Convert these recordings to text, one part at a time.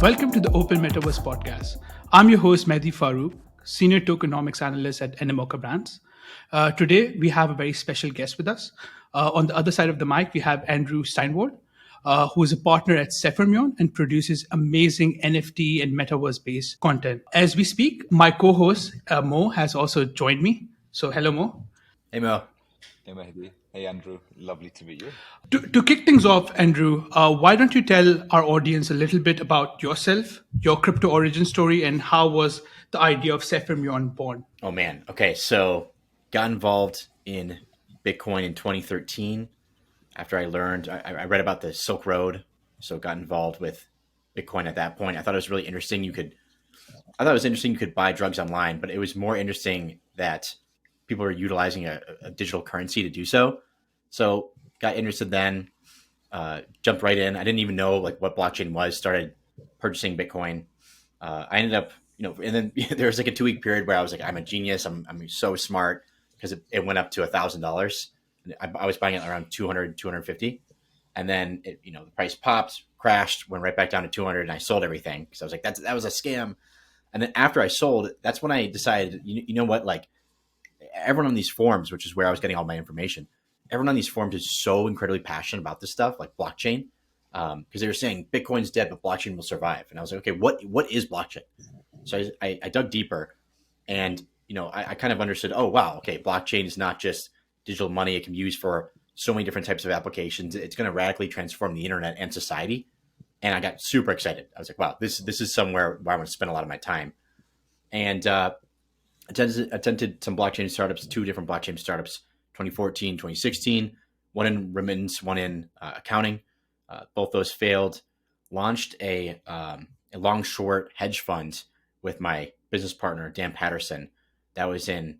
Welcome to the Open Metaverse Podcast. I'm your host, Mehdi Farooq, Senior Tokenomics Analyst at Animoca Brands. Today, we have a very special guest with us. On the other side of the mic, we have Andrew Steinwold, who is a partner at Sfermion and produces amazing NFT and metaverse-based content. As we speak, my co-host, Mo, has also joined me. So hello, Mo. Hey, Mo. Hey, Mehdi. Hey, Andrew. Lovely to meet you. To kick things off, Andrew, why don't you tell our audience a little bit about yourself, your crypto origin story, and how was the idea of Sfermion born? Oh, man. Okay, so got involved in Bitcoin in 2013 after I learned, I read about the Silk Road, so got involved with Bitcoin at that point. I thought it was really interesting. You could buy drugs online, but it was more interesting that people are utilizing a digital currency to do so. So got interested then, jumped right in. I didn't even know like what blockchain was, started purchasing Bitcoin. I ended up, and then there was like a 2-week period where I was like, I'm a genius. I'm so smart because it went up to $1,000. I was buying it around 200, 250. And then the price popped, crashed, went right back down to 200 and I sold everything. Cause I was like, that was a scam. And then after I sold, that's when I decided, you know what, like everyone on these forums, which is where I was getting all my information, everyone on these forums is so incredibly passionate about this stuff, like blockchain, because they were saying Bitcoin's dead, but blockchain will survive. And I was like, okay, what is blockchain? So I dug deeper, and I kind of understood. Oh wow, okay, blockchain is not just digital money; it can be used for so many different types of applications. It's going to radically transform the internet and society. And I got super excited. I was like, wow, this is somewhere where I want to spend a lot of my time. And attended some blockchain startups, 2 different blockchain startups. 2014, 2016, one in remittance, one in accounting. Both those failed. Launched a long short hedge fund with my business partner, Dan Patterson. That was in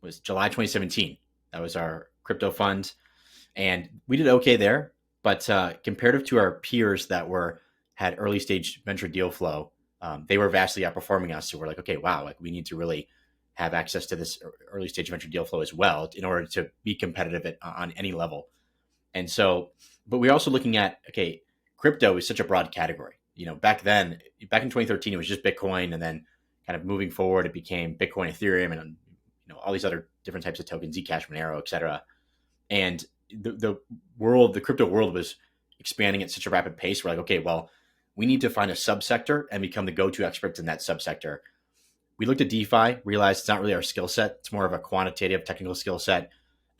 was July 2017. That was our crypto fund. And we did okay there. But comparative to our peers that had early stage venture deal flow, they were vastly outperforming us. So we're like, okay, wow, like we need to really have access to this early stage venture deal flow as well in order to be competitive on any level. And so, but we're also looking at, okay, crypto is such a broad category. Back in 2013, it was just Bitcoin. And then kind of moving forward, it became Bitcoin, Ethereum, and all these other different types of tokens, Zcash, Monero, et cetera. And the crypto world was expanding at such a rapid pace. We're like, okay, well, we need to find a subsector and become the go-to experts in that subsector. We looked at DeFi, realized it's not really our skill set. It's more of a quantitative technical skill set,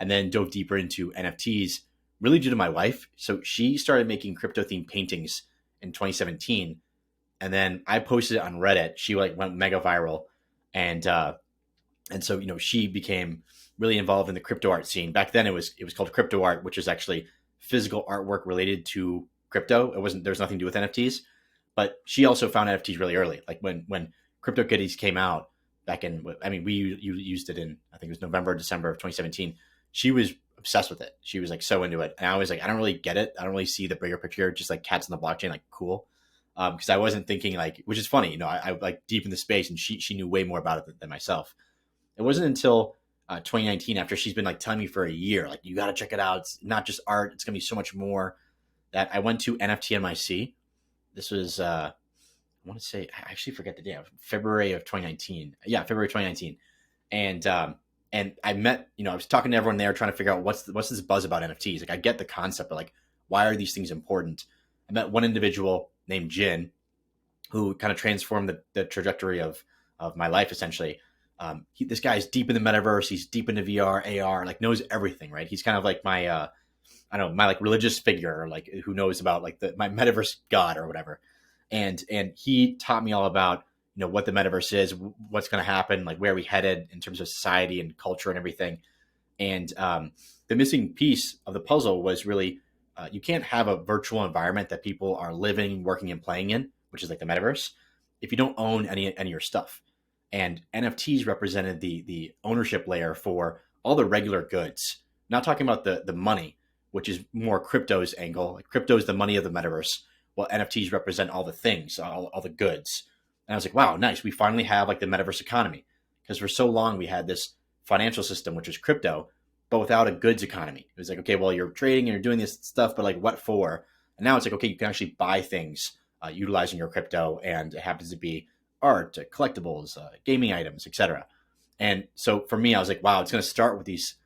and then dove deeper into NFTs, really due to my wife. So she started making crypto-themed paintings in 2017, and then I posted it on Reddit. She went mega viral, and so she became really involved in the crypto art scene. Back then, it was called crypto art, which is actually physical artwork related to crypto. There's nothing to do with NFTs, but she also found NFTs really early, like when CryptoKitties came out back in, we used it in, I think it was November, December of 2017. She was obsessed with it. She was like so into it. And I was like, I don't really get it. I don't really see the bigger picture, just like cats on the blockchain, like cool. Because I wasn't thinking like, which is funny, I like deep in the space and she knew way more about it than myself. It wasn't until 2019, after she's been like telling me for a year, like, you got to check it out. It's not just art. It's going to be so much more, that I went to NFT NYC. This was, I want to say, I actually forget the day, February of 2019. Yeah, February 2019. And I met, I was talking to everyone there trying to figure out what's this buzz about NFTs. Like, I get the concept, but like, why are these things important? I met one individual named Jin who kind of transformed the trajectory of my life, essentially. This guy is deep in the metaverse. He's deep into VR, AR, like knows everything, right? He's kind of like my, my like religious figure, or like who knows about like my metaverse god or whatever. And he taught me all about, what the metaverse is, what's going to happen, like where we headed in terms of society and culture and everything. And the missing piece of the puzzle was really, you can't have a virtual environment that people are living, working, and playing in, which is like the metaverse, if you don't own any of your stuff. And NFTs represented the ownership layer for all the regular goods. Not talking about the money, which is more crypto's angle. Like, crypto is the money of the metaverse, while NFTs represent all the things, all the goods. And I was like, wow, nice. We finally have like the metaverse economy. Because for so long we had this financial system, which is crypto, but without a goods economy. It was like, okay, well, you're trading and you're doing this stuff, but like what for? And now it's like, okay, you can actually buy things utilizing your crypto, and it happens to be art, collectibles, gaming items, etc. And so for me, I was like, wow, it's going to start with these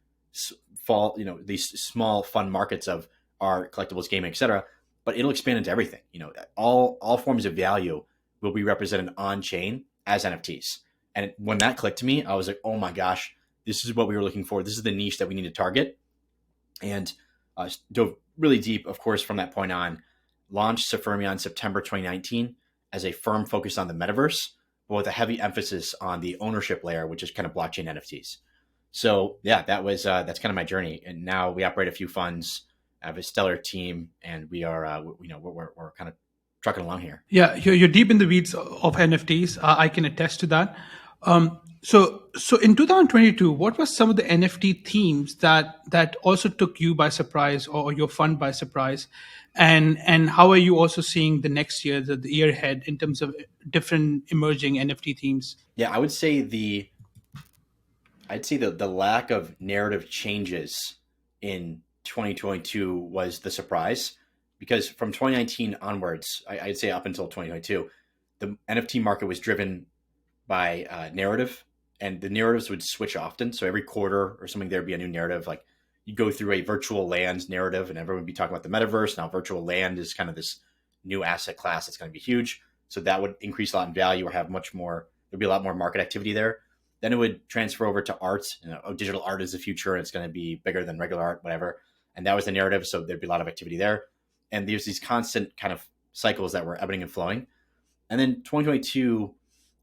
these small fun markets of art, collectibles, gaming, etc. But it'll expand into everything. All forms of value will be represented on chain as NFTs. And when that clicked to me, I was like, oh my gosh, this is what we were looking for. This is the niche that we need to target. And dove really deep, of course, from that point on. Launched Sfermion September 2019 as a firm focused on the metaverse, but with a heavy emphasis on the ownership layer, which is kind of blockchain NFTs. So yeah, that's kind of my journey. And now we operate a few funds, have a stellar team, and we are we're kind of trucking along here. Yeah, you're deep in the weeds of NFTs. I can attest to that. So in 2022, what were some of the NFT themes that also took you by surprise or your fund by surprise, and how are you also seeing the next year, the year ahead, in terms of different emerging NFT themes? Yeah, I would say the lack of narrative changes in 2022 was the surprise, because from 2019 onwards, I'd say up until 2022, the NFT market was driven by narrative, and the narratives would switch often. So every quarter or something, there'd be a new narrative. Like you go through a virtual land narrative, and everyone would be talking about the metaverse. Now virtual land is kind of this new asset class that's going to be huge. So that would increase a lot in value or have much more. There'd be a lot more market activity there. Then it would transfer over to art. Digital art is the future, and it's going to be bigger than regular art, whatever. And that was the narrative. So there'd be a lot of activity there. And there's these constant kind of cycles that were ebbing and flowing. And then 2022,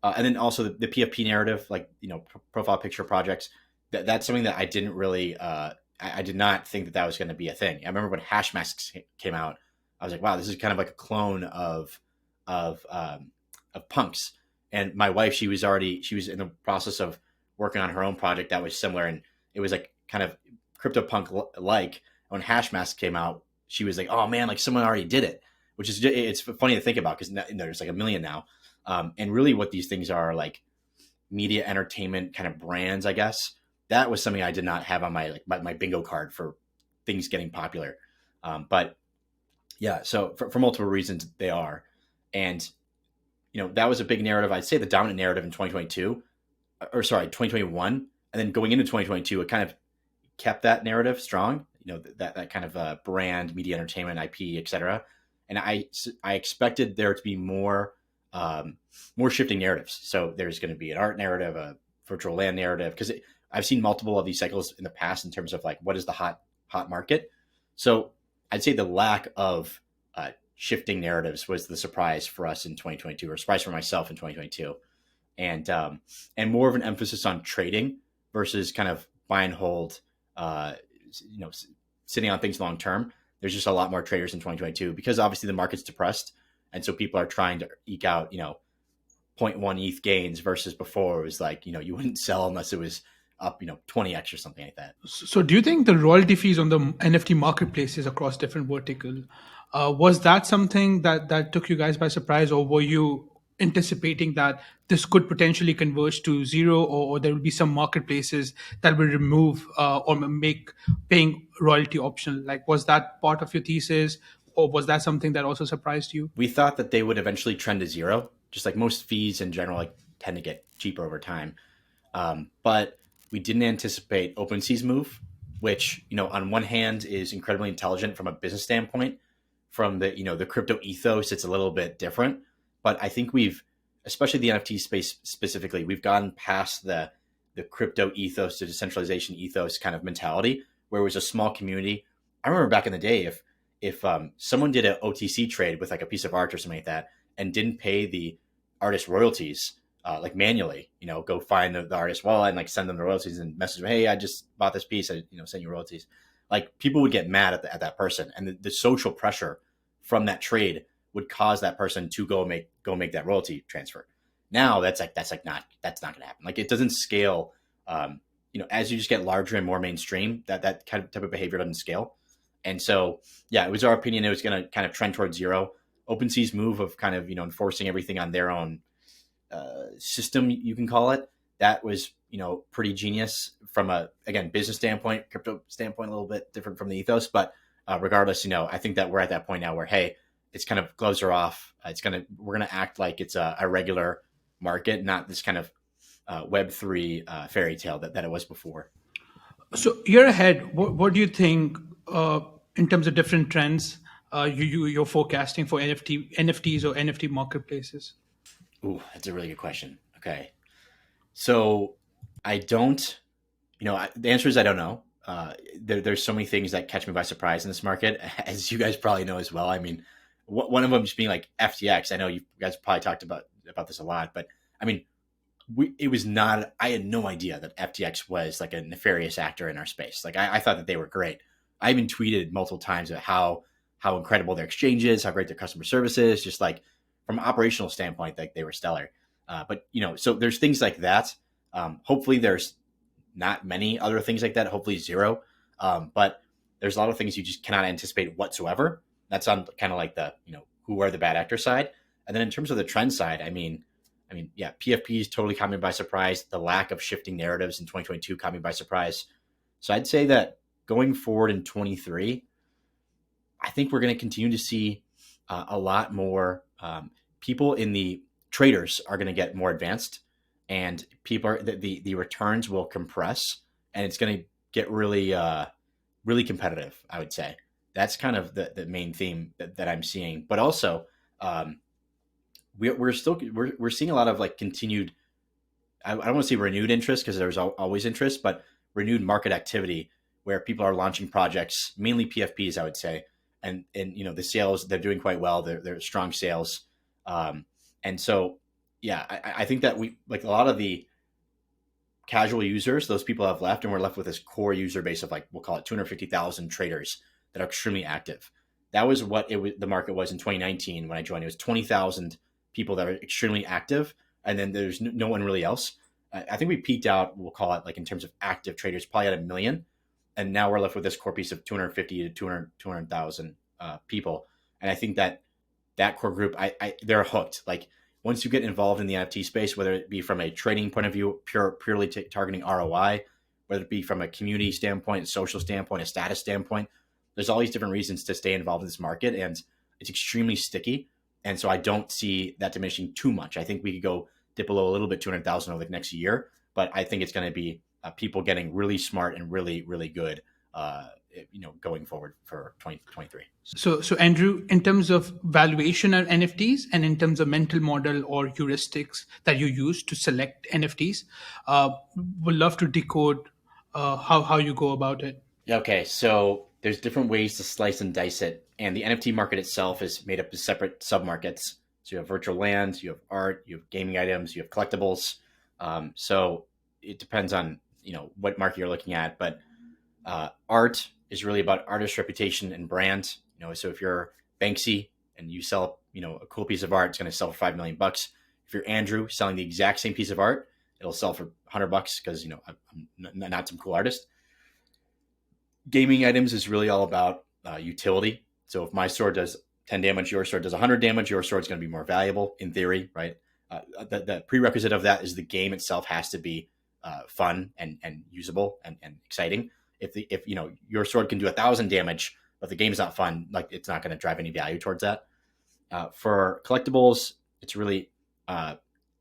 and then also the PFP narrative, like, profile picture projects. That's something that I didn't really, I did not think that was going to be a thing. I remember when hash masks came out, I was like, wow, this is kind of like a clone of punks. And my wife, she was in the process of working on her own project that was similar, and it was like kind of CryptoPunk like. When hash masks came out, she was like, oh man, like someone already did it, which is, it's funny to think about because there's like a million now. And really what these things are, like media entertainment kind of brands, I guess. That was something I did not have on my bingo card for things getting popular. But yeah, so for multiple reasons they are. And, that was a big narrative. I'd say the dominant narrative in 2021. And then going into 2022, it kind of kept that narrative strong, that kind of brand, media entertainment, IP, et cetera. And I expected there to be more shifting narratives. So there's going to be an art narrative, a virtual land narrative, because I've seen multiple of these cycles in the past in terms of like, what is the hot market? So I'd say the lack of shifting narratives was the surprise for us in 2022, or surprise for myself in 2022. And more of an emphasis on trading versus kind of buy and hold, sitting on things long term. There's just a lot more traders in 2022 because obviously the market's depressed. And so people are trying to eke out, 0.1 ETH gains versus before it was like, you wouldn't sell unless it was up, 20x or something like that. So do you think the royalty fees on the NFT marketplaces across different vertical, was that something that took you guys by surprise, or were you anticipating that this could potentially converge to zero, or there will be some marketplaces that will remove or make paying royalty optional? Like, was that part of your thesis, or was that something that also surprised you? We thought that they would eventually trend to zero, just like most fees in general, like tend to get cheaper over time. But we didn't anticipate OpenSea's move, which, on one hand is incredibly intelligent from a business standpoint. From the, the crypto ethos, it's a little bit different. But I think especially the NFT space specifically, we've gone past the crypto ethos to decentralization ethos kind of mentality, where it was a small community. I remember back in the day, if someone did an OTC trade with like a piece of art or something like that and didn't pay the artist royalties, like manually, go find the artist wallet and like send them the royalties and message them, hey, I just bought this piece, I send you royalties. Like people would get mad at that person, and the social pressure from that trade would cause that person to go make that royalty transfer. Now that's not going to happen. Like it doesn't scale. As you just get larger and more mainstream, that kind of type of behavior doesn't scale. And so, yeah, it was our opinion it was going to kind of trend towards zero. OpenSea's move of kind of enforcing everything on their own system, you can call it, that was pretty genius from a, again, business standpoint, crypto standpoint, a little bit different from the ethos. But regardless, I think that we're at that point now where, hey, it's kind of gloves are off. We're gonna act like it's a regular market, not this kind of Web3 fairy tale that it was before. So year ahead, what do you think in terms of different trends you're forecasting for NFTs or NFT marketplaces? Ooh, that's a really good question. Okay, so I don't, the answer is I don't know. There's so many things that catch me by surprise in this market, as you guys probably know as well. I mean, one of them just being like FTX. I know you guys probably talked about this a lot, but I mean, it was not. I had no idea that FTX was like a nefarious actor in our space. Like I thought that they were great. I even tweeted multiple times about how incredible their exchange is, how great their customer service is, just like from an operational standpoint, like they were stellar. But so there's things like that. Hopefully, there's not many other things like that. Hopefully, zero. But there's a lot of things you just cannot anticipate whatsoever. That's on kind of like the who are the bad actor side. And then in terms of the trend side, I mean, yeah, PFPs totally caught me by surprise. The lack of shifting narratives in 2022 caught me by surprise. So I'd say that going forward in 23, I think we're going to continue to see a lot more people in the traders are going to get more advanced, and the returns will compress, and it's going to get really really competitive. I would say that's kind of the main theme that I'm seeing. But also, we're seeing a lot of like continued. I don't want to say renewed interest because there's always interest, but renewed market activity where people are launching projects, mainly PFPs, I would say, and the sales, they're doing quite well. They're strong sales, and so yeah, I think that we like a lot of the casual users, those people have left, and we're left with this core user base of like we'll call it 250,000 traders that are extremely active. That was what the market was in 2019 when I joined. It was 20,000 people that are extremely active, and then there's no one really else. I think we peaked out, we'll call it like in terms of active traders, probably at 1 million. And now we're left with this core piece of 250 to 200,000 people. And I think that core group, they're hooked. Like once you get involved in the NFT space, whether it be from a trading point of view, purely targeting ROI, whether it be from a community standpoint, a social standpoint, a status standpoint, there's all these different reasons to stay involved in this market, and it's extremely sticky. And so I don't see that diminishing too much. I think we could go dip below a little bit, 200,000 over the next year, but I think it's going to be people getting really smart and really, really good, going forward for 2023. So Andrew, in terms of valuation of NFTs and in terms of mental model or heuristics that you use to select NFTs, would love to decode how you go about it. Okay, so there's different ways to slice and dice it, and the NFT market itself is made up of separate submarkets. So you have virtual land, you have art, you have gaming items, you have collectibles. So it depends on what market you're looking at, but art is really about artist reputation and brand. So if you're Banksy and you sell a cool piece of art, it's going to sell for $5 million. If you're Andrew selling the exact same piece of art, it'll sell for $100 because I'm not some cool artist. Gaming items is really all about utility. So if my sword does 10 damage, your sword does 100 damage, your sword's going to be more valuable in theory, right? The prerequisite of that is the game itself has to be fun and usable and exciting. If your sword can do 1,000 damage, but the game's not fun, like it's not going to drive any value towards that. For collectibles, it's really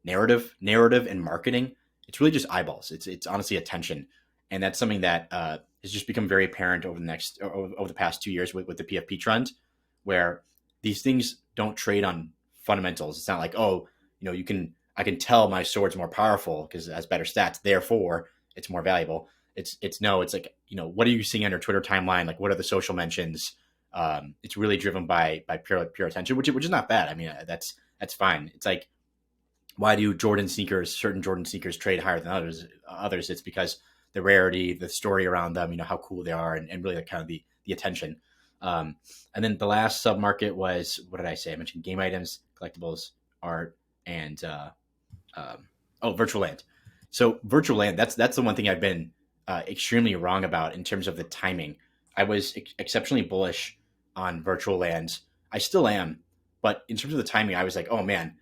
narrative and marketing. It's really just eyeballs. It's honestly attention, and that's something that has just become very apparent over the past 2 years with the PFP trend, where these things don't trade on fundamentals. It's not like, I can tell my sword's more powerful because it has better stats, therefore it's more valuable. It's like, what are you seeing on your Twitter timeline? Like, what are the social mentions? It's really driven by pure attention, which is not bad. I mean, that's fine. It's like, why do certain Jordan sneakers trade higher than others? It's because the rarity, the story around them, how cool they are, and really kind of the attention. And then the last submarket was, what did I say? I mentioned game items, collectibles, art, and virtual land. So virtual land, that's the one thing I've been extremely wrong about in terms of the timing. I was exceptionally bullish on virtual lands. I still am, but in terms of the timing, I was like, oh man,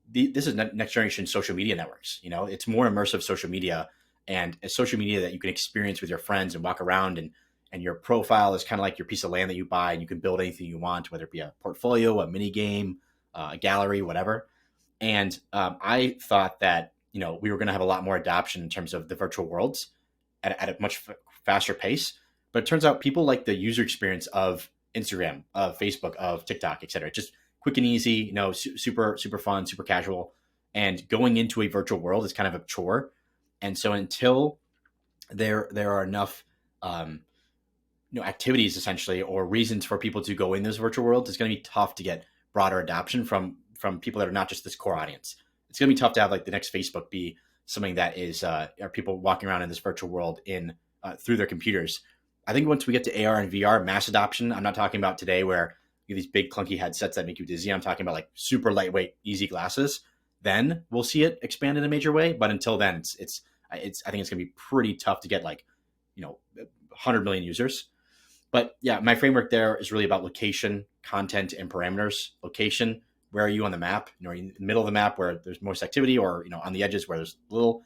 this is next generation social media networks. It's more immersive social media, and a social media that you can experience with your friends and walk around and and your profile is kind of like your piece of land that you buy, and you can build anything you want, whether it be a portfolio, a mini game, a gallery, whatever. And I thought that we were going to have a lot more adoption in terms of the virtual worlds at a much faster pace. But it turns out people like the user experience of Instagram, of Facebook, of TikTok, et cetera. Just quick and easy, super fun, super casual. And going into a virtual world is kind of a chore. And so until there are enough activities essentially, or reasons for people to go in those virtual worlds, it's going to be tough to get broader adoption from people that are not just this core audience. It's going to be tough to have like the next Facebook be something that is are people walking around in this virtual world in through their computers. I think once we get to AR and VR mass adoption, I'm not talking about today where you have these big clunky headsets that make you dizzy. I'm talking about like super lightweight, easy glasses. Then we'll see it expand in a major way. But until then, I think it's going to be pretty tough to get 100 million users. But yeah, my framework there is really about location, content, and parameters. Location, where are you on the map? Are you in the middle of the map where there's most activity, or on the edges where there's little?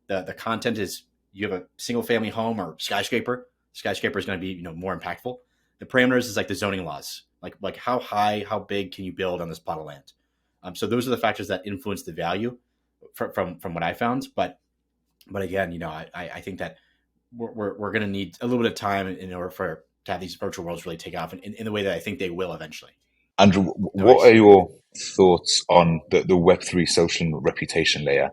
The content is, you have a single family home or skyscraper. Skyscraper is going to be more impactful. The parameters is like the zoning laws, like how high, how big can you build on this plot of land? So those are the factors that influence the value from what I found. But again, I think that we're going to need a little bit of time in order to have these virtual worlds really take off in the way that I think they will eventually. Andrew, what are your thoughts on the Web3 social reputation layer?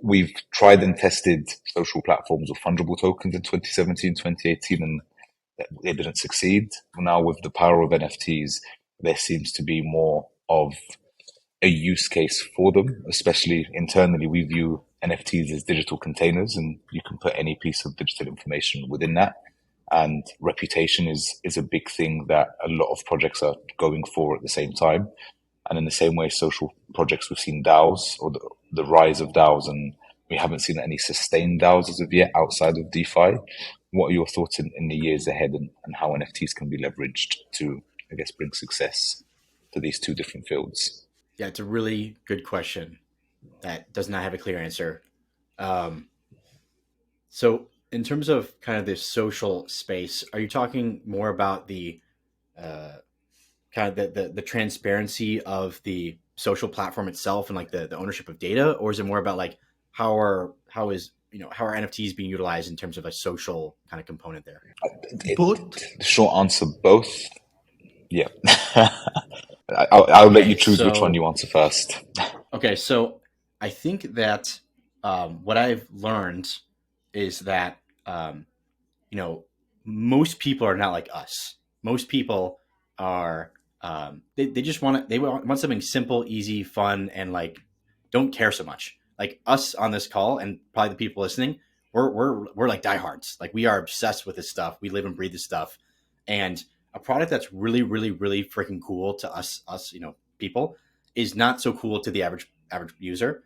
We've tried and tested social platforms with fungible tokens in 2017, 2018, and they didn't succeed. Now with the power of NFTs, there seems to be more of a use case for them, especially internally. We view NFTs as digital containers, and you can put any piece of digital information within that. And reputation is a big thing that a lot of projects are going for at the same time. And in the same way, social projects, we've seen DAOs, or the rise of DAOs, and we haven't seen any sustained DAOs as of yet outside of DeFi. What are your thoughts in the years ahead, and how NFTs can be leveraged to, I guess, bring success to these two different fields? Yeah, it's a really good question that does not have a clear answer. So in terms of kind of this social space, are you talking more about the kind of the transparency of the social platform itself and like the ownership of data, or is it more about like how are NFTs being utilized in terms of a social kind of component there? Both. The short answer, both. Yeah. I'll let you choose which one you answer first. Okay, so I think that what I've learned is that most people are not like us. Most people are they just want something simple, easy, fun, and like don't care so much. Like us on this call, and probably the people listening, we're like diehards. Like we are obsessed with this stuff. We live and breathe this stuff, and a product that's really, really, really freaking cool to us, people, is not so cool to the average user.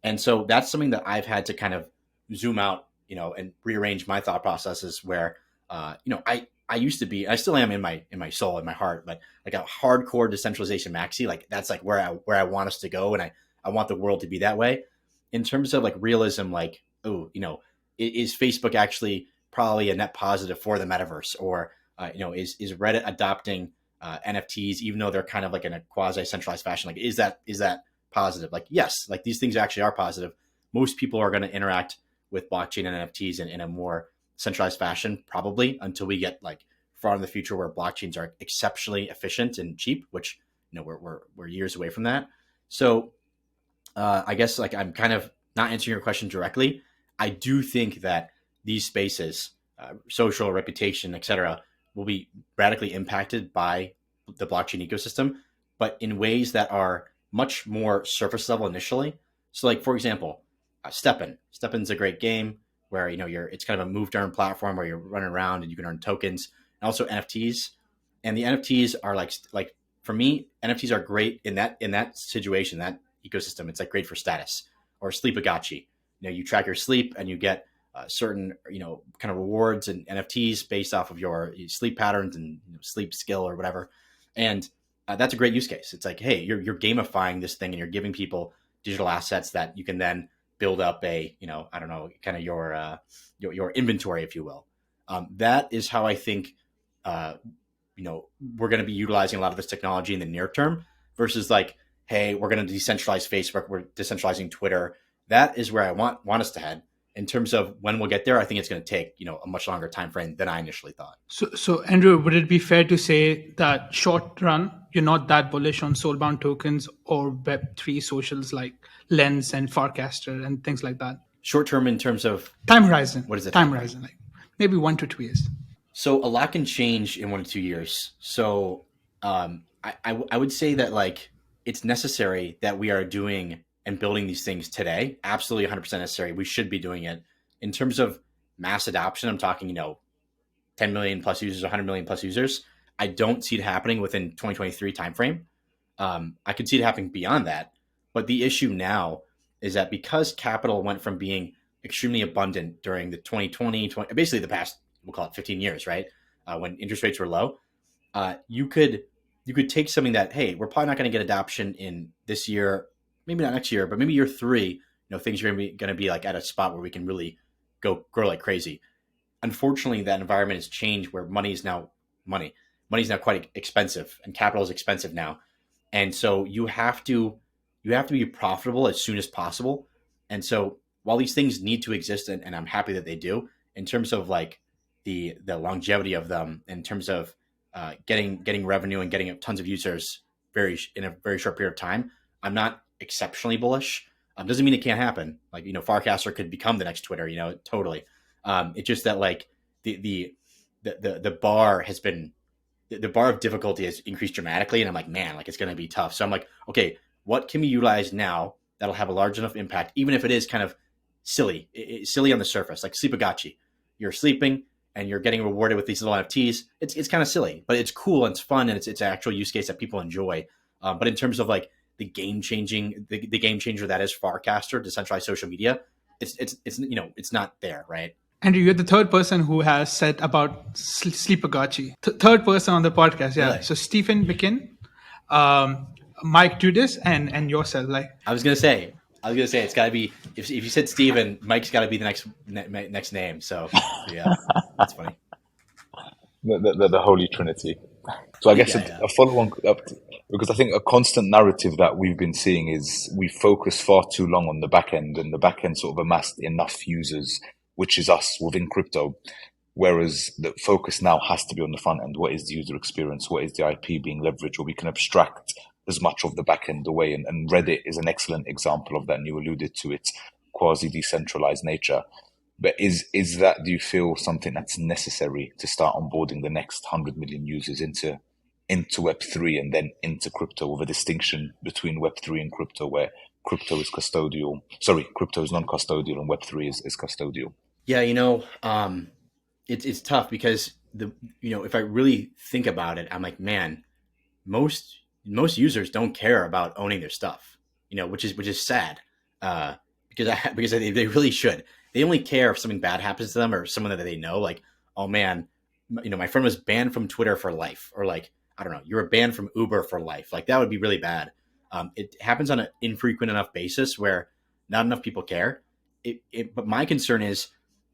And so that's something that I've had to kind of zoom out, and rearrange my thought processes where, I used to be, I still am in my soul, in my heart, but like a hardcore decentralization maxi, like that's like where I want us to go. And I want the world to be that way. In terms of like realism, like, is Facebook actually probably a net positive for the metaverse? Or, is Reddit adopting NFTs, even though they're kind of like in a quasi centralized fashion? Like, is that positive? Like, yes, like these things actually are positive. Most people are going to interact with blockchain and NFTs in a more centralized fashion, probably until we get like far in the future where blockchains are exceptionally efficient and cheap, which, we're years away from that. So I guess like I'm kind of not answering your question directly. I do think that these spaces, social, reputation, et cetera, will be radically impacted by the blockchain ecosystem, but in ways that are much more surface level initially. So like, for example, Steppen. Steppen's a great game where, it's kind of a move to earn platform where you're running around and you can earn tokens, and also NFTs. And the NFTs are like for me, NFTs are great in that situation, that ecosystem. It's like great for status. Or Sleepagachi. You track your sleep and you get certain, kind of rewards and NFTs based off of your sleep patterns and sleep skill or whatever. And that's a great use case. It's like, hey, you're gamifying this thing and you're giving people digital assets that you can then build up a, kind of your inventory, if you will. That is how I think, we're going to be utilizing a lot of this technology in the near term versus like, hey, we're going to decentralize Facebook, we're decentralizing Twitter. That is where I want us to head. In terms of when we'll get there, I think it's going to take a much longer time frame than I initially thought. So Andrew, would it be fair to say that short run, you're not that bullish on soulbound tokens or Web3 socials like Lens and Farcaster and things like that? Short term in terms of time horizon. What is the time horizon? Like maybe 1 to 2 years. So a lot can change in 1 to 2 years. So I would say that like it's necessary that we are doing and building these things today. Absolutely 100% necessary. We should be doing it. In terms of mass adoption, I'm talking 10 million plus users, 100 million plus users. I don't see it happening within 2023 timeframe. I could see it happening beyond that. But the issue now is that because capital went from being extremely abundant during the 2020, basically the past, we'll call it 15 years, right? When interest rates were low, you could take something that, hey, we're probably not going to get adoption in this year, maybe not next year, but maybe year 3, things are going to be like at a spot where we can really grow like crazy. Unfortunately, that environment has changed where money is now quite expensive and capital is expensive now. And so you have to be profitable as soon as possible. And so while these things need to exist, and I'm happy that they do, in terms of like the longevity of them, in terms of getting revenue and getting tons of users in a very short period of time, I'm not exceptionally bullish. Doesn't mean it can't happen. Like, Farcaster could become the next Twitter, totally. It's just that like the bar has been, the bar of difficulty has increased dramatically. And I'm like, man, like it's going to be tough. So I'm like, okay, what can we utilize now that'll have a large enough impact, even if it is kind of silly on the surface, like Sleepagachi. You're sleeping and you're getting rewarded with these little NFTs. It's kind of silly, but it's cool and it's fun and it's an actual use case that people enjoy. But in terms of like the game changer that is Farcaster, decentralized social media, it's not there, right? Andrew, you're the third person who has said about Sleepagachi. Third person on the podcast, yeah. Really? So Stephen Bikin, Mike Judas, and yourself. Like I was gonna say it's got to be. If you said Stephen, Mike's got to be the next name. So yeah, that's funny. The Holy Trinity. So I guess a follow-on, because I think a constant narrative that we've been seeing is we focus far too long on the back end, and the back end sort of amassed enough users, which is us within crypto, whereas the focus now has to be on the front end. What is the user experience? What is the IP being leveraged? Where we can abstract as much of the back end away. And Reddit is an excellent example of that, and you alluded to its quasi-decentralized nature. But is that, do you feel, something that's necessary to start onboarding the next 100 million users into Web3 and then into crypto, with a distinction between Web3 and crypto, where crypto is non-custodial and Web3 is custodial? Yeah, it's tough because if I really think about it, I'm like, man, most users don't care about owning their stuff, which is sad, because they really should. They only care if something bad happens to them or someone that they know, like, oh man, my friend was banned from Twitter for life, or like, I don't know, you were banned from Uber for life. Like that would be really bad. It happens on an infrequent enough basis where not enough people care. But my concern is,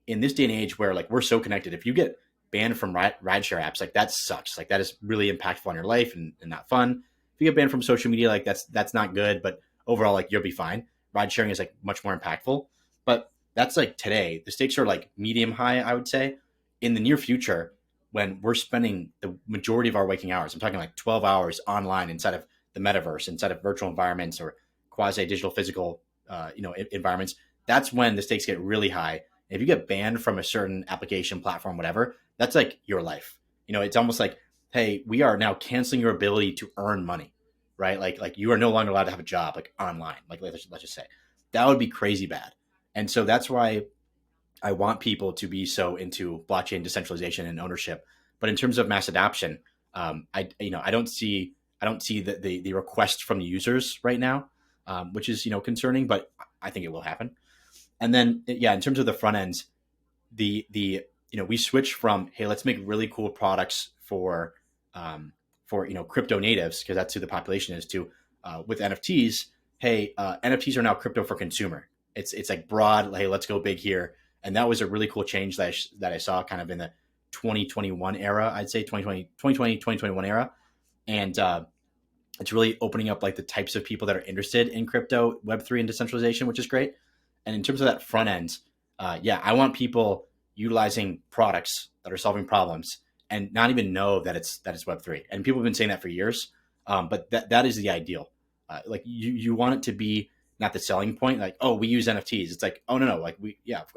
in this day and age where like we're so connected, if you get banned from rideshare apps, like that sucks. Like that is really impactful on your life and not fun. If you get banned from social media, like that's not good, but overall, like you'll be fine. Ride sharing is like much more impactful, but that's like today. The stakes are like medium high, I would say. In the near future, when we're spending the majority of our waking hours, I'm talking like 12 hours online inside of the metaverse, inside of virtual environments or quasi digital physical, environments, that's when the stakes get really high. If you get banned from a certain application, platform, whatever, that's like your life. It's almost like, hey, we are now canceling your ability to earn money, right? Like you are no longer allowed to have a job like online. Like let's just say that would be crazy bad. And so that's why I want people to be so into blockchain decentralization and ownership. But in terms of mass adoption, I don't see the request from the users right now, which is concerning, but I think it will happen. And then in terms of the front ends, we switch from, hey, let's make really cool products for crypto natives, because that's who the population is, to with NFTs. Hey, NFTs are now crypto for consumer. It's like broad, hey, let's go big here. And that was a really cool change that I saw kind of in the 2021 era, I'd say 2021 era. And it's really opening up like the types of people that are interested in crypto, Web3, and decentralization, which is great. And in terms of that front end, I want people utilizing products that are solving problems and not even know that it's Web3. And people have been saying that for years, but that is the ideal. Like you want it to be not the selling point, like, oh, we use NFTs. It's like, oh no, like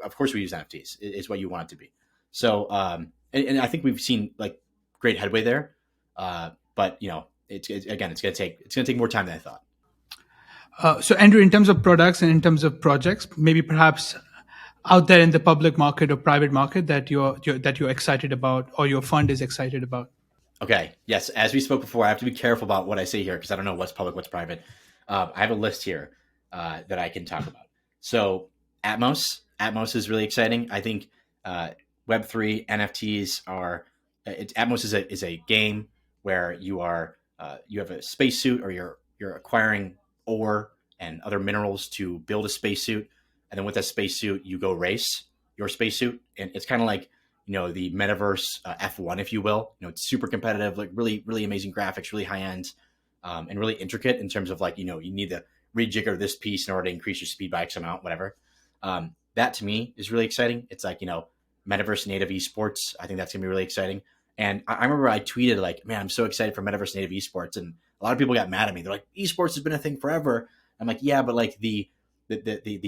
of course we use NFTs. Is what you want it to be. So and I think we've seen like great headway there, but it's going to take more time than I thought. So Andrew, in terms of products and in terms of projects, maybe perhaps out there in the public market or private market that you're excited about or your fund is excited about. Okay. Yes. As we spoke before, I have to be careful about what I say here because I don't know what's public, what's private. I have a list here that I can talk about. So Atmos is really exciting. I think Web3 NFTs are. Atmos is a game where you have a spacesuit or you're acquiring ore and other minerals to build a spacesuit, and then with that spacesuit you go race your spacesuit, and it's kind of like the metaverse F1, if you will. It's super competitive, like really really amazing graphics, really high end, and really intricate in terms of like you need to rejigger this piece in order to increase your speed by X amount, whatever. That to me is really exciting. It's like metaverse native esports. I think that's gonna be really exciting. And I remember I tweeted like, man, I'm so excited for metaverse native esports. And a lot of people got mad at me. They're like, esports has been a thing forever. I'm like, yeah, but like the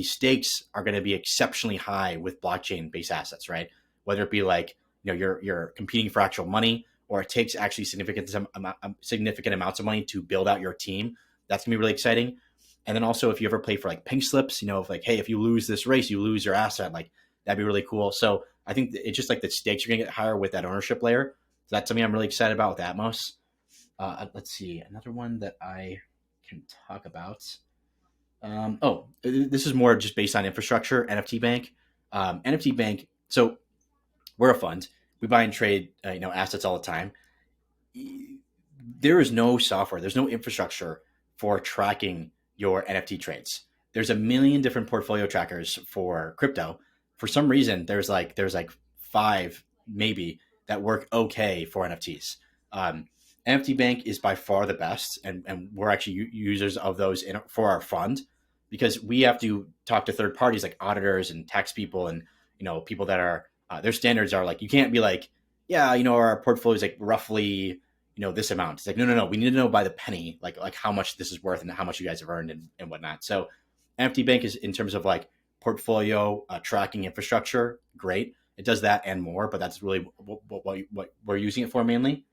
stakes are going to be exceptionally high with blockchain based assets, right? Whether it be like, you're competing for actual money, or it takes actually significant amounts of money to build out your team. That's gonna be really exciting. And then also if you ever play for like pink slips, if like, hey, if you lose this race, you lose your asset, like that'd be really cool. So I think it's just like the stakes are going to get higher with that ownership layer. So that's something I'm really excited about with Atmos. Let's see, another one that I can talk about. This is more just based on infrastructure. NFT Bank. NFT Bank. So we're a fund. We buy and trade, assets all the time. There is no software. There's no infrastructure for tracking your NFT trades. There's a million different portfolio trackers for crypto. For some reason, there's like 5 maybe that work okay for NFTs. NFT Bank is by far the best, and we're actually users of those for our fund, because we have to talk to third parties like auditors and tax people and people that are their standards are like, you can't be like, yeah, our portfolio is like roughly this amount. It's like no, we need to know by the penny like how much this is worth and how much you guys have earned and whatnot. So NFT Bank is, in terms of like portfolio tracking infrastructure, great. It does that and more, but that's really what we're using it for mainly.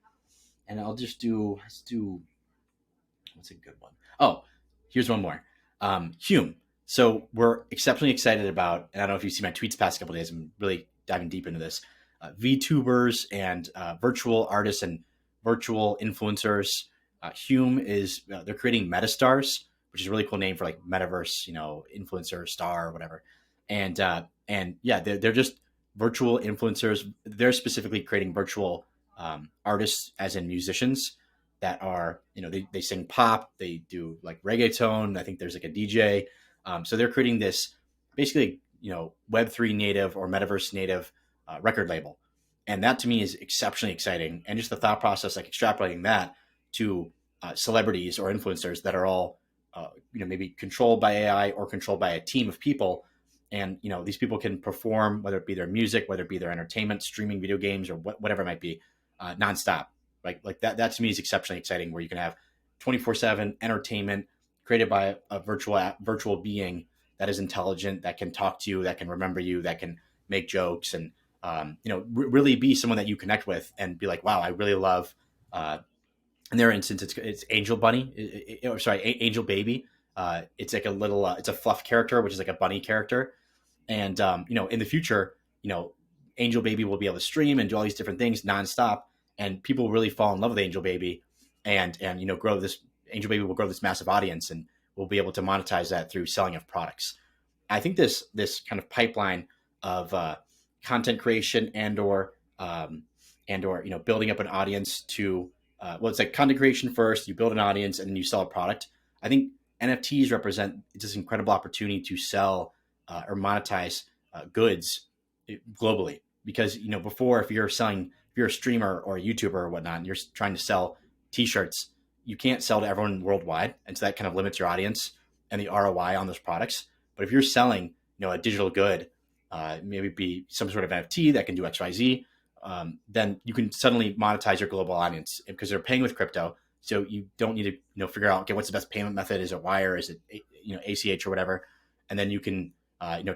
And let's do what's a good one? Oh, here's one more. Hume. So we're exceptionally excited about, and I don't know if you see my tweets past couple of days, I'm really diving deep into this. VTubers and virtual artists and virtual influencers. Hume is they're creating metastars, which is a really cool name for like metaverse, influencer star or whatever. And they're just virtual influencers. They're specifically creating virtual artists, as in musicians that are, they sing pop, they do like reggaeton. I think there's like a DJ. So they're creating this basically, Web3 native or metaverse native record label. And that to me is exceptionally exciting. And just the thought process, like extrapolating that to celebrities or influencers that are all, maybe controlled by AI or controlled by a team of people. And, these people can perform, whether it be their music, whether it be their entertainment, streaming video games, or whatever it might be, nonstop. Like that to me is exceptionally exciting, where you can have 24/7 entertainment created by a virtual being that is intelligent, that can talk to you, that can remember you, that can make jokes, and really be someone that you connect with and be like, wow, I really love. In their instance, it's Angel Bunny, Angel Baby. It's like a little, it's a fluff character, which is like a bunny character, and in the future, Angel Baby will be able to stream and do all these different things nonstop, and people really fall in love with Angel Baby, and grow this. Angel Baby will grow this massive audience, and we'll be able to monetize that through selling of products. I think this kind of pipeline of content creation and or building up an audience to it's like content creation first, you build an audience, and then you sell a product. I think NFTs represent this incredible opportunity to sell or monetize goods globally. because before, if you're a streamer or a YouTuber or whatnot, and you're trying to sell T-shirts, you can't sell to everyone worldwide, and so that kind of limits your audience and the ROI on those products. But if you're selling a digital good, maybe be some sort of NFT that can do XYZ, then you can suddenly monetize your global audience because they're paying with crypto. So you don't need to figure out, okay, what's the best payment method? Is it wire? Is it ACH or whatever? And then you can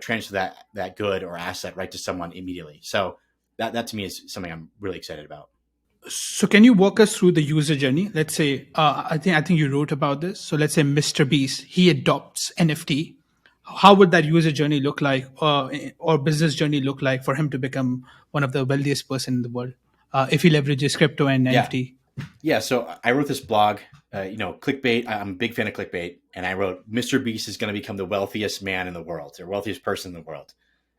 transfer that good or asset right to someone immediately. So that to me is something I'm really excited about. So can you walk us through the user journey? Let's say I think you wrote about this. So let's say Mr. Beast, he adopts NFT. How would that user journey look like, or business journey look like for him to become one of the wealthiest person in the world if he leverages crypto and NFT? Yeah. So I wrote this blog, clickbait. I'm a big fan of clickbait, and I wrote Mr. Beast is going to become the wealthiest man in the world, or wealthiest person in the world.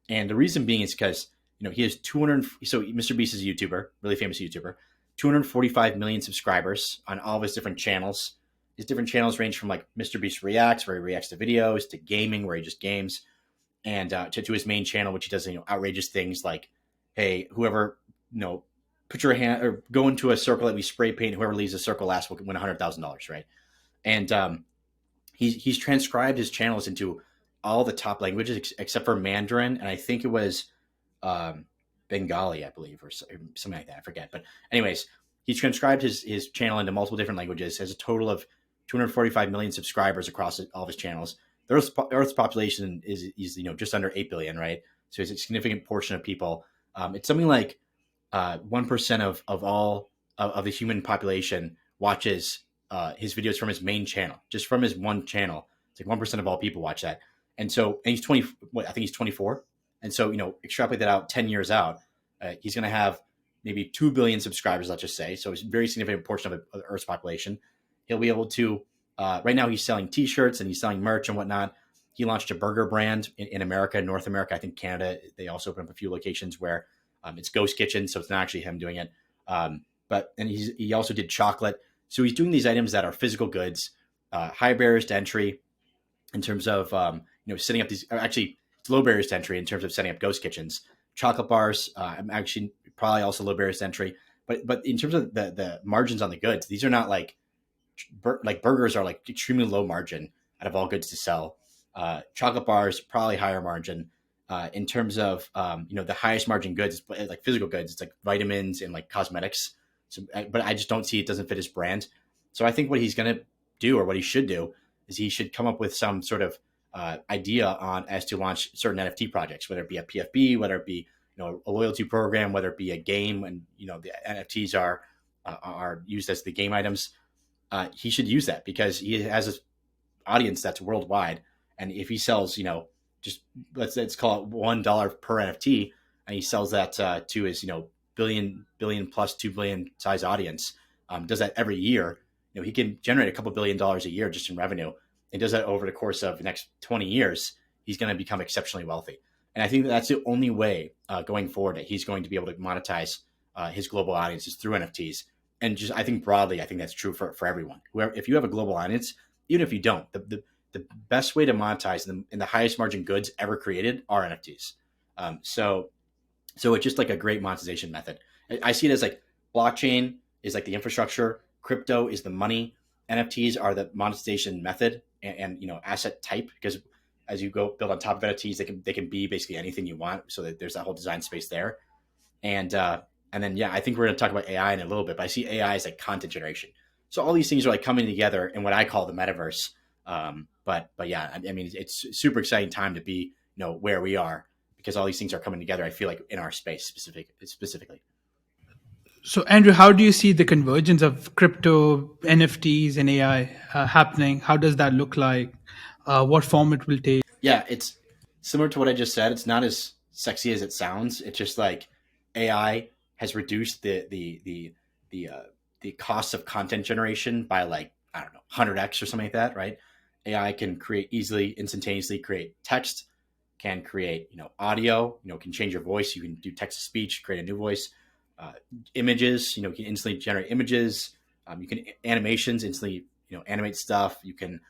And the reason being is because he has 200. So Mr. Beast is a YouTuber, really famous YouTuber, 245 million subscribers on all of his different channels. His different channels range from like Mr. Beast Reacts, where he reacts to videos, to gaming, where he just games, and to his main channel, which he does outrageous things like, hey, whoever put your hand or go into a circle that we spray paint. Whoever leaves the circle last will win $100,000, right? And he's transcribed his channels into all the top languages except for Mandarin, and I think it was Bengali, I believe, or something like that. I forget. But anyways, he's transcribed his channel into multiple different languages. Has a total of 245 million subscribers across all of his channels. The Earth's population is just under 8 billion, right? So it's a significant portion of people. It's something like 1% of all of the human population watches his videos from his main channel, just from his one channel. It's like 1% of all people watch that. And he's 20, I think he's 24. And so, extrapolate that out 10 years out, he's going to have maybe 2 billion subscribers, let's just say. So it's a very significant portion of the Earth's population. He'll be able to, right now he's selling t-shirts and he's selling merch and whatnot. He launched a burger brand in America, North America. I think Canada, they also opened up a few locations where it's ghost kitchen. So it's not actually him doing it. And he also did chocolate. So he's doing these items that are physical goods, high barriers to entry in terms of, setting up these, actually it's low barriers to entry in terms of setting up ghost kitchens. Chocolate bars, actually probably also low barriers to entry. But in terms of the margins on the goods, these are not like burgers are like extremely low margin out of all goods to sell. Chocolate bars, probably higher margin. In terms of, the highest margin goods, like physical goods, it's like vitamins and like cosmetics. So, but I just don't see it doesn't fit his brand. So I think what he's going to do, or what he should do, is he should come up with some sort of idea as to launch certain NFT projects, whether it be a PFP, whether it be a loyalty program, whether it be a game, and the NFTs are used as the game items. He should use that because he has this audience that's worldwide, and if he sells, just let's call it $1 per NFT, and he sells that to his billion plus 2 billion size audience, does that every year, he can generate a couple $1 billion a year just in revenue. And does that over the course of the next 20 years, he's going to become exceptionally wealthy. And I think that's the only way going forward that he's going to be able to monetize his global audiences through NFTs. And just, I think broadly, I think that's true for everyone. If you have a global audience, even if you don't, the best way to monetize them in the highest margin goods ever created are NFTs. So it's just like a great monetization method. I see it as like blockchain is like the infrastructure, crypto is the money, NFTs are the monetization method and asset type, because as you go build on top of NFTs, they can be basically anything you want. So that there's that whole design space there. And then, I think we're going to talk about AI in a little bit, but I see AI as like content generation. So all these things are like coming together in what I call the metaverse. But yeah, I mean, it's a super exciting time to be, where we are, because all these things are coming together. I feel like in our space specifically. So Andrew, how do you see the convergence of crypto, NFTs, and AI happening? How does that look like? What form it will take? Yeah, it's similar to what I just said. It's not as sexy as it sounds. It's just like AI has reduced the cost of content generation by like, I don't know, 100x or something like that, right? AI can create easily, instantaneously create text, can create, audio, can change your voice. You can do text to speech, create a new voice. Images, you can instantly generate images. You can animations, instantly, animate stuff. You can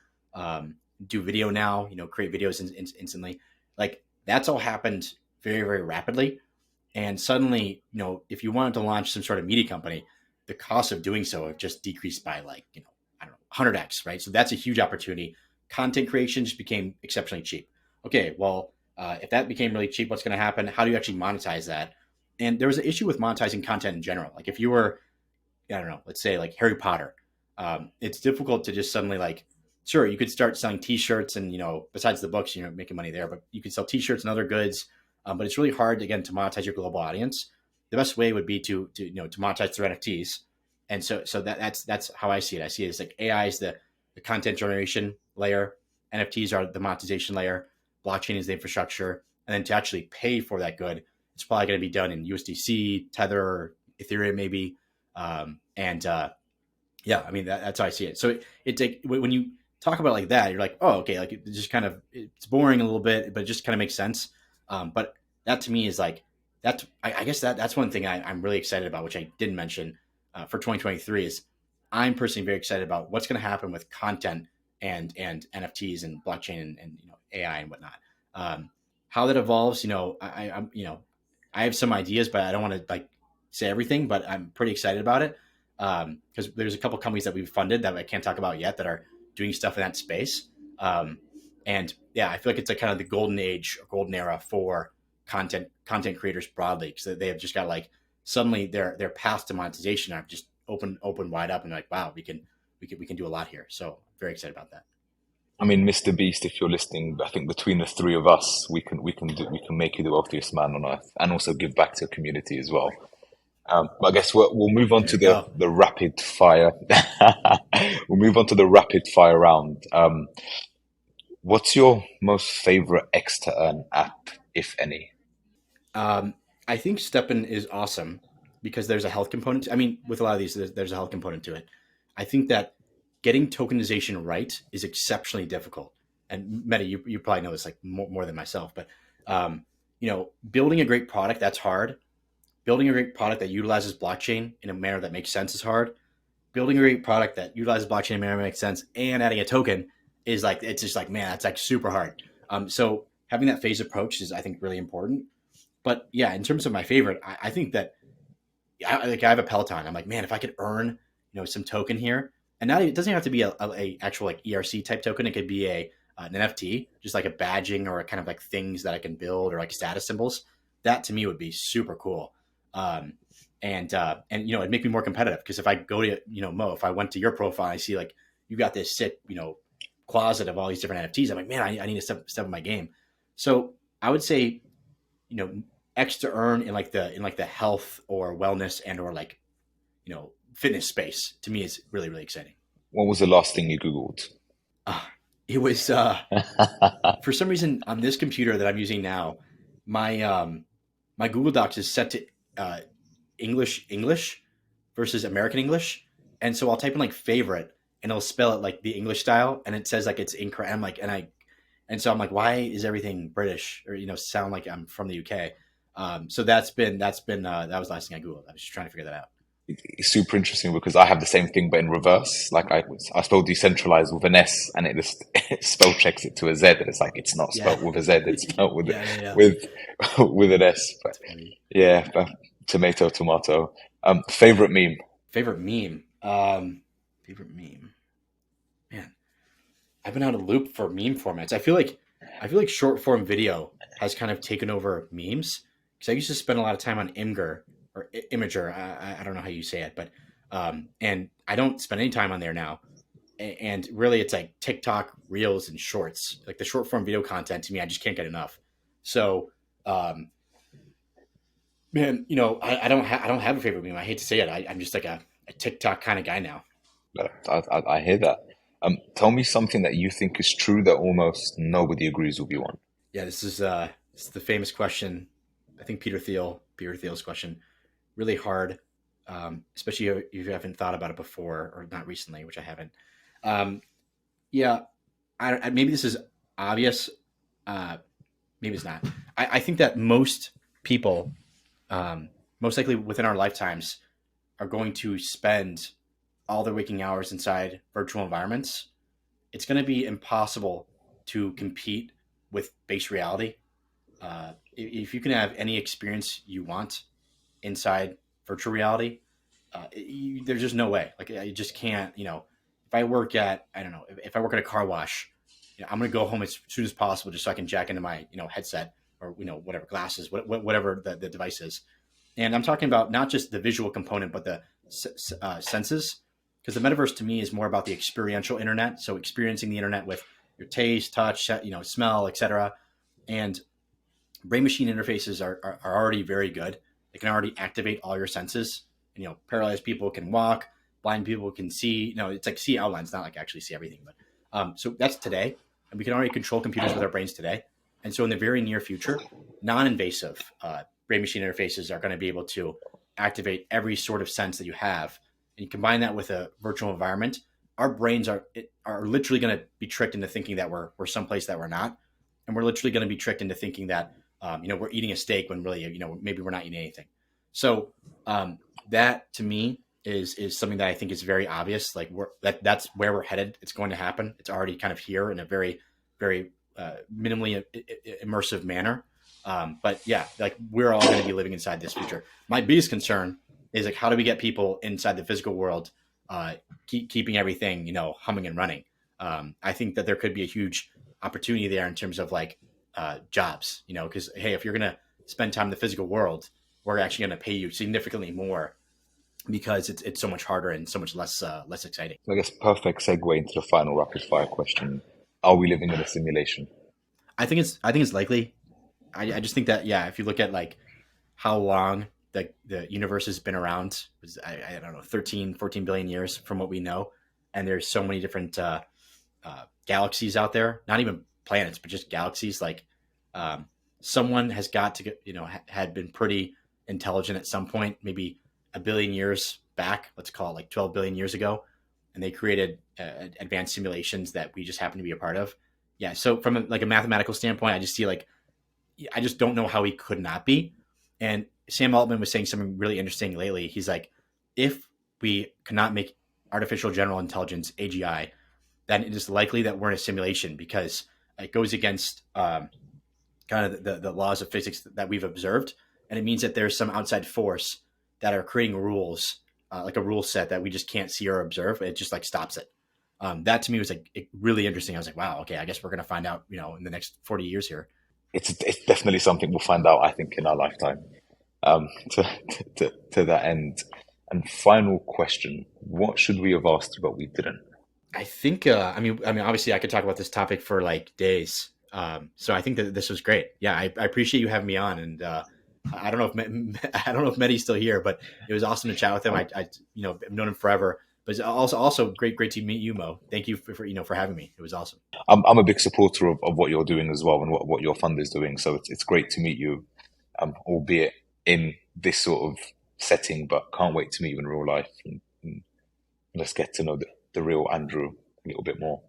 do video now, create videos instantly. Like that's all happened very, very rapidly. And suddenly, if you wanted to launch some sort of media company, the cost of doing so have just decreased by like, I don't know, 100x, right? So that's a huge opportunity. Content creation just became exceptionally cheap. Okay, well, if that became really cheap, what's going to happen? How do you actually monetize that? And there was an issue with monetizing content in general. Like if you were, I don't know, let's say like Harry Potter, it's difficult to just suddenly like, sure, you could start selling T-shirts and besides the books, making money there, but you could sell T-shirts and other goods. But it's really hard again to monetize your global audience. The best way would be to monetize through NFTs, and so that's how I see it. I see it as like AI is the content generation layer, NFTs are the monetization layer, blockchain is the infrastructure, and then to actually pay for that good, it's probably going to be done in USDC, Tether, Ethereum, maybe, and yeah, I mean that's how I see it. So it's like when you talk about it like that, you're like, oh, okay, like it just kind of it's boring a little bit, but it just kind of makes sense. But that to me is like that. I guess that's one thing I'm really excited about, which I didn't mention for 2023 is I'm personally very excited about what's going to happen with content and NFTs and blockchain and AI and whatnot. How that evolves, I'm I have some ideas, but I don't want to like say everything. But I'm pretty excited about it because there's a couple companies that we've funded that I can't talk about yet that are doing stuff in that space. And yeah, I feel like it's like kind of the golden age or golden era for content creators broadly because they have just got like suddenly their paths to monetization are just open wide up and like, wow, we can do a lot here. So very excited about that. I mean, Mr. Beast, if you're listening, I think between the three of us, we can make you the wealthiest man on earth, and also give back to the community as well. But I guess we'll move on to the rapid fire. We'll move on to the rapid fire round. What's your most favorite X to earn app, if any? I think Steppen is awesome because there's a health component. I mean, with a lot of these, there's a health component to it. I think that getting tokenization right is exceptionally difficult. And Mehdi, you probably know this like more than myself, but building a great product, that's hard. Building a great product that utilizes blockchain in a manner that makes sense is hard. Building a great product that utilizes blockchain in a manner that makes sense and adding a token is like, it's just like, man, that's like super hard. So having that phased approach is, I think, really important. But yeah, in terms of my favorite, I think that I have a Peloton. I'm like, man, if I could earn, some token here, and not it doesn't have to be a actual like ERC type token. It could be an NFT, just like a badging or a kind of like things that I can build or like status symbols. That to me would be super cool. And it'd make me more competitive because if I go to Mo, if I went to your profile, and I see like you got this sick closet of all these different NFTs. I'm like, man, I need to step up my game. So I would say X to earn in like the health or wellness and or like fitness space to me is really, really exciting. What was the last thing you Googled? It was for some reason on this computer that I'm using now, my my Google Docs is set to English versus American English, and so I'll type in like favorite and it'll spell it like the English style, and it says like it's incorrect. I'm like, so I'm like, why is everything British or sound like I'm from the UK? So that was the last thing I Googled. I was just trying to figure that out. It's super interesting because I have the same thing, but in reverse. Like I spelled decentralized with an S, and it just spell checks it to a Z, and it's like it's not spelled with a Z; it's spelled with with an S. But, tomato. Favorite meme. Favorite meme. Man, I've been out of loop for meme formats. I feel like short form video has kind of taken over memes because I used to spend a lot of time on Imgur or Imager. I don't know how you say it, but and I don't spend any time on there now. And really, it's like TikTok, Reels, and Shorts. Like the short form video content to me, I just can't get enough. So, man, I don't have a favorite meme. I hate to say it. I'm just like a TikTok kind of guy now. I hear that. Tell me something that you think is true that almost nobody agrees with you on. Yeah, this is the famous question. I think Peter Thiel's question. Really hard, especially if you haven't thought about it before or not recently, which I haven't. Maybe this is obvious. Maybe it's not. I think that most people, most likely within our lifetimes, are going to spend all their waking hours inside virtual environments. It's going to be impossible to compete with base reality. if you can have any experience you want inside virtual reality, there's just no way. Like, I just can't. If I work at if I work at a car wash, I'm going to go home as soon as possible just so I can jack into my headset or whatever glasses, whatever the device is. And I'm talking about not just the visual component, but the senses, because the metaverse to me is more about the experiential internet. So experiencing the internet with your taste, touch, smell, etc. And brain machine interfaces are already very good. They can already activate all your senses. And, paralyzed people can walk, blind people can see. It's like see outlines, not like actually see everything. But so that's today, and we can already control computers with our brains today. And so in the very near future, non-invasive brain machine interfaces are going to be able to activate every sort of sense that you have. And you combine that with a virtual environment, our brains are literally going to be tricked into thinking that we're someplace that we're not. And we're literally going to be tricked into thinking that, we're eating a steak when really, maybe we're not eating anything. So that to me is something that I think is very obvious. Like that's where we're headed. It's going to happen. It's already kind of here in a very, very minimally immersive manner. But yeah, like we're all going to be living inside this future. My biggest concern is like, how do we get people inside the physical world, keeping everything, humming and running? I think that there could be a huge opportunity there in terms of like jobs, because hey, if you're going to spend time in the physical world, we're actually going to pay you significantly more because it's so much harder and so much less exciting. So I guess perfect segue into the final rapid fire question: are we living in a simulation? I think it's likely. I just think that, yeah, if you look at like how long the universe has been around, I don't know, 13, 14 billion years from what we know. And there's so many different galaxies out there, not even planets, but just galaxies. Like someone has got to, had been pretty intelligent at some point, maybe a billion years back, let's call it like 12 billion years ago. And they created advanced simulations that we just happen to be a part of. Yeah. So from a mathematical standpoint, I just see I just don't know how he could not be. And Sam Altman was saying something really interesting lately. He's like, if we cannot make artificial general intelligence, AGI, then it is likely that we're in a simulation because it goes against kind of the laws of physics that we've observed. And it means that there's some outside force that are creating rules, like a rule set that we just can't see or observe. It just like stops it. That to me was like really interesting. I was like, wow, okay, I guess we're going to find out, in the next 40 years here. It's definitely something we'll find out, I think, in our lifetime. To that end, and final question: what should we have asked but we didn't? I think, I mean, obviously, I could talk about this topic for like days. So I think that this was great. Yeah, I appreciate you having me on, and I don't know if Mehdi's still here, but it was awesome to chat with him. I've known him forever. But it's also great to meet you, Mo. Thank you for having me. It was awesome. I'm a big supporter of what you're doing as well and what your fund is doing. So it's great to meet you, albeit in this sort of setting, but can't wait to meet you in real life. And let's get to know the real Andrew a little bit more.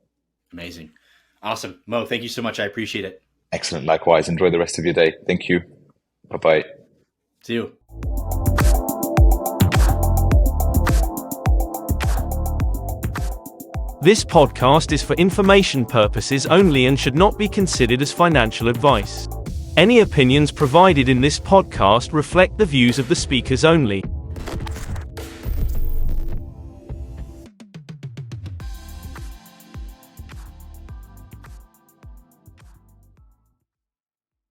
Amazing. Awesome. Mo, thank you so much. I appreciate it. Excellent. Likewise. Enjoy the rest of your day. Thank you. Bye-bye. See you. This podcast is for information purposes only and should not be considered as financial advice. Any opinions provided in this podcast reflect the views of the speakers only.